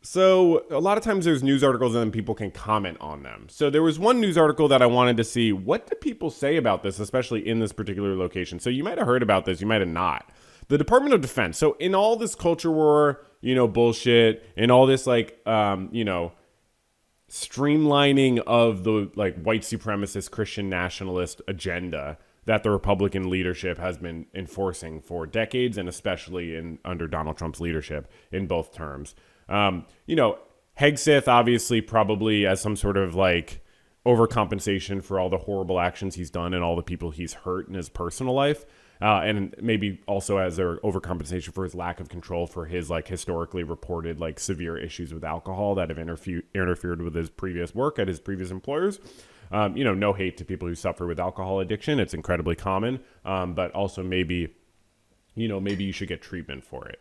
So a lot of times there's news articles and then people can comment on them. So there was one news article that I wanted to see, what do people say about this, especially in this particular location. So you might have heard about this, you might have not. The Department of Defense. So in all this culture war, bullshit, and all this streamlining of the like white supremacist Christian nationalist agenda that the Republican leadership has been enforcing for decades, and especially under Donald Trump's leadership in both terms. Hegseth obviously probably as some sort of like overcompensation for all the horrible actions he's done and all the people he's hurt in his personal life. And maybe also as their overcompensation for his lack of control for his like historically reported like severe issues with alcohol that have interfered with his previous work at his previous employers. No hate to people who suffer with alcohol addiction. It's incredibly common. But also maybe you should get treatment for it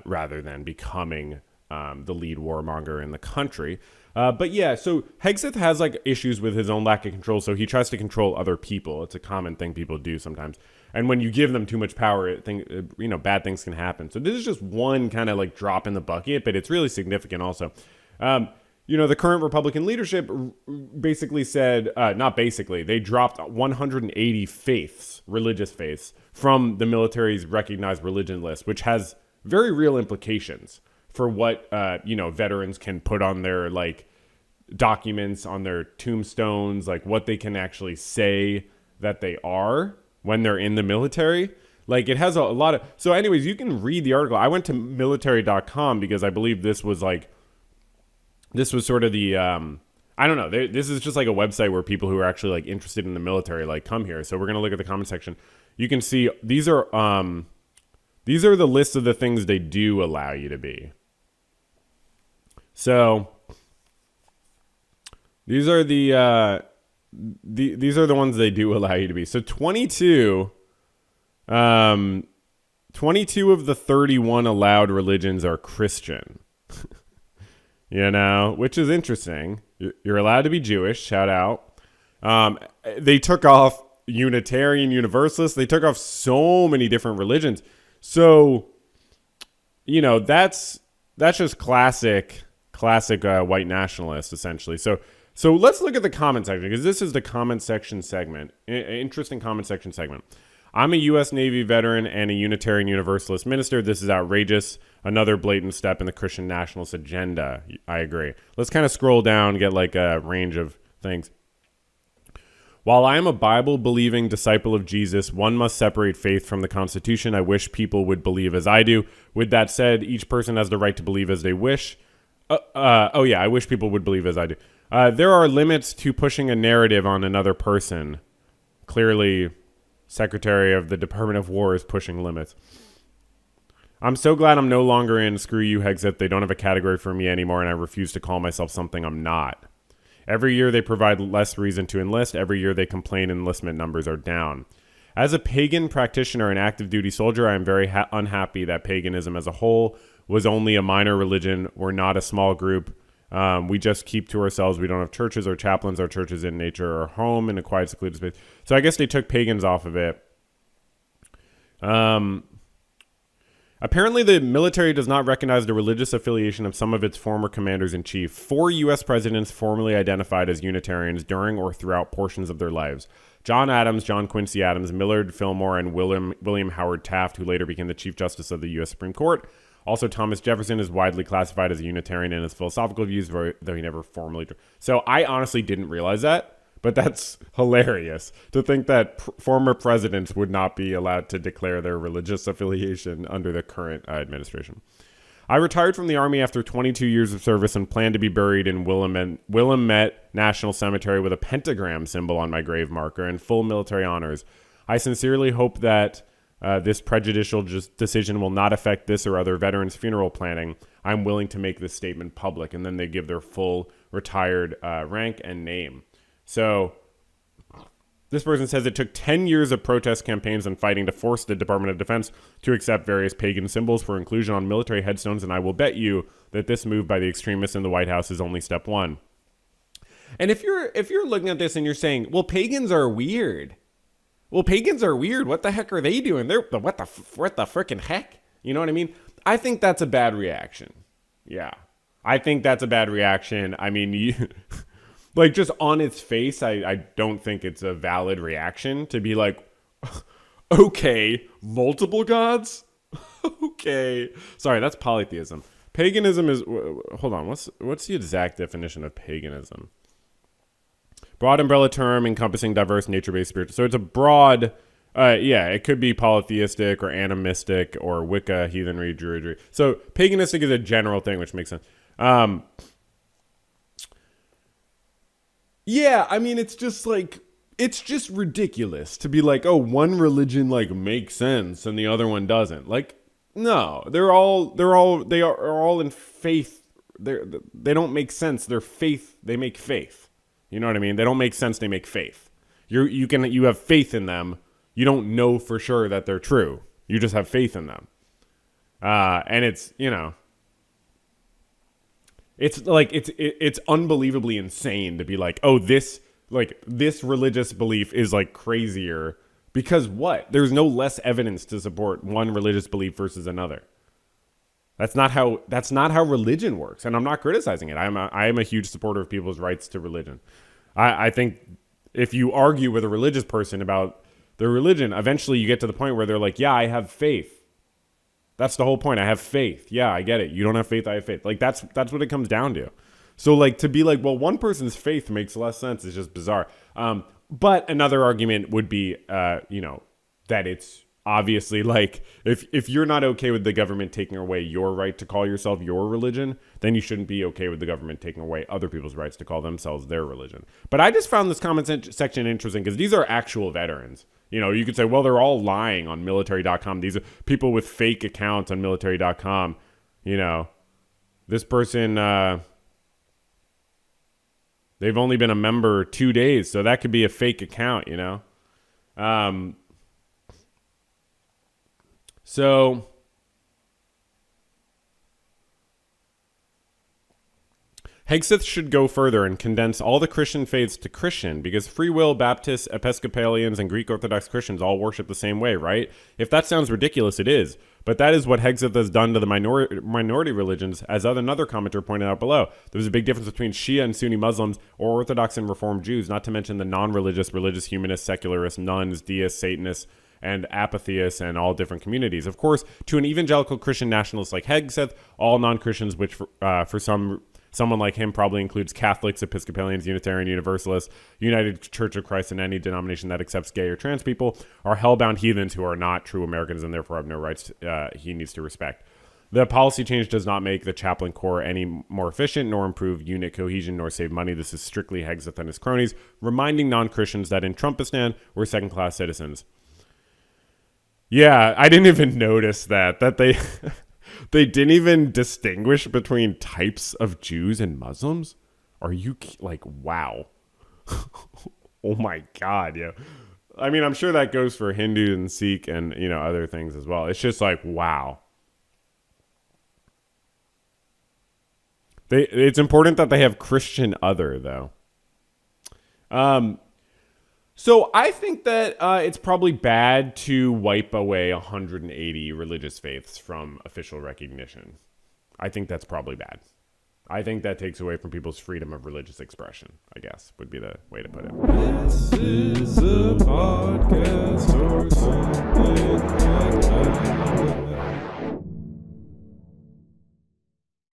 rather than becoming the lead warmonger in the country. But yeah, so Hegseth has like issues with his own lack of control. So he tries to control other people. It's a common thing people do sometimes. And when you give them too much power, bad things can happen. So this is just one kind of like drop in the bucket, but it's really significant also. The current Republican leadership basically said, they dropped 180 religious faiths from the military's recognized religion list, which has very real implications for what, veterans can put on their like documents, on their tombstones, like what they can actually say that they are when they're in the military. Like it has a lot of, so anyways, you can read the article. I went to military.com because I believe this was sort of the, I don't know. This is just like a website where people who are actually like interested in the military, like come here. So we're going to look at the comment section. You can see these are the list of the things they do allow you to be. So these are these are the ones they do allow you to be. So 22 of the 31 allowed religions are Christian, which is interesting. You're allowed to be Jewish, shout out. They took off Unitarian Universalists. They took off so many different religions. So, that's just classic white nationalist, essentially. So let's look at the comment section, because this is the comment section segment. Interesting comment section segment. I'm a U.S. Navy veteran and a Unitarian Universalist minister. This is outrageous. Another blatant step in the Christian nationalist agenda. I agree. Let's kind of scroll down, get like a range of things. While I am a Bible-believing disciple of Jesus, one must separate faith from the Constitution. I wish people would believe as I do. With that said, each person has the right to believe as they wish. I wish people would believe as I do. There are limits to pushing a narrative on another person. Clearly, Secretary of the Department of War is pushing limits. I'm so glad I'm no longer in Screw You, Hegseth. They don't have a category for me anymore, and I refuse to call myself something I'm not. Every year they provide less reason to enlist. Every year they complain enlistment numbers are down. As a pagan practitioner and active duty soldier, I am very unhappy that paganism as a whole was only a minor religion. We're not a small group. We just keep to ourselves. We don't have churches or chaplains. Our churches in nature or home in a quiet, secluded space. So I guess they took pagans off of it. Apparently, the military does not recognize the religious affiliation of some of its former commanders-in-chief. 4 U.S. presidents formally identified as Unitarians during or throughout portions of their lives. John Adams, John Quincy Adams, Millard Fillmore, and William Howard Taft, who later became the Chief Justice of the U.S. Supreme Court. Also, Thomas Jefferson is widely classified as a Unitarian in his philosophical views, though he never formally... So I honestly didn't realize that. But that's hilarious to think that former presidents would not be allowed to declare their religious affiliation under the current administration. I retired from the Army after 22 years of service and plan to be buried in Willamette National Cemetery with a pentagram symbol on my grave marker and full military honors. I sincerely hope that this prejudicial decision will not affect this or other veterans' funeral planning. I'm willing to make this statement public. And then they give their full retired rank and name. So this person says it took 10 years of protest campaigns and fighting to force the Department of Defense to accept various pagan symbols for inclusion on military headstones, and I will bet you that this move by the extremists in the White House is only step one. And if you're looking at this and you're saying, well, pagans are weird. Well, pagans are weird. What the heck are they doing? What the freaking heck? You know what I mean? I think that's a bad reaction. Yeah. I think that's a bad reaction. I mean, like just on its face, I don't think it's a valid reaction to be like, okay, multiple gods? Okay. Sorry, that's polytheism. Paganism is, hold on, what's the exact definition of paganism? Broad umbrella term encompassing diverse nature-based spiritual. So it's a broad, it could be polytheistic or animistic or Wicca, heathenry, druidry. So paganistic is a general thing, which makes sense. Yeah, I mean, it's just ridiculous to be like, oh, one religion like makes sense and the other one doesn't. Like, no, they are all in faith. They don't make sense. They're faith. They make faith. You know what I mean? They don't make sense. They make faith. You have faith in them. You don't know for sure that they're true. You just have faith in them. And it's, it's like, it's unbelievably insane to be like, oh, this religious belief is like crazier because what? There's no less evidence to support one religious belief versus another. That's not how religion works. And I'm not criticizing it. I am a huge supporter of people's rights to religion. I think if you argue with a religious person about their religion, eventually you get to the point where they're like, yeah, I have faith. That's the whole point. I have faith. Yeah, I get it. You don't have faith. I have faith. Like that's what it comes down to. So like to be like, well, one person's faith makes less sense is just bizarre. But another argument would be, that it's obviously like if you're not okay with the government taking away your right to call yourself your religion, then you shouldn't be okay with the government taking away other people's rights to call themselves their religion. But I just found this comment section interesting because these are actual veterans. You could say, well, they're all lying on military.com. These are people with fake accounts on military.com. This person, they've only been a member 2 days, so that could be a fake account, So Hegseth should go further and condense all the Christian faiths to Christian because free will, Baptists, Episcopalians, and Greek Orthodox Christians all worship the same way, right? If that sounds ridiculous, it is. But that is what Hegseth has done to the minority religions, as another commenter pointed out below. There's a big difference between Shia and Sunni Muslims or Orthodox and Reformed Jews, not to mention the non-religious, religious humanists, secularists, nuns, deists, Satanists, and apatheists and all different communities. Of course, to an evangelical Christian nationalist like Hegseth, all non-Christians, which for someone like him probably includes Catholics, Episcopalians, Unitarian Universalists, United Church of Christ, and any denomination that accepts gay or trans people, are hellbound heathens who are not true Americans and therefore have no rights he needs to respect. The policy change does not make the chaplain corps any more efficient, nor improve unit cohesion, nor save money. This is strictly Hegseth and his cronies, reminding non-Christians that in Trumpistan, we're second-class citizens. Yeah, I didn't even notice that they they didn't even distinguish between types of Jews and Muslims. Are you like, wow? Oh my God, yeah. I mean, I'm sure that goes for Hindu and Sikh and other things as well. It's just like, wow. It's important that they have Christian other though. So I think that it's probably bad to wipe away 180 religious faiths from official recognition. I think that's probably bad. I think that takes away from people's freedom of religious expression, I guess, would be the way to put it. This is a podcast or something like that.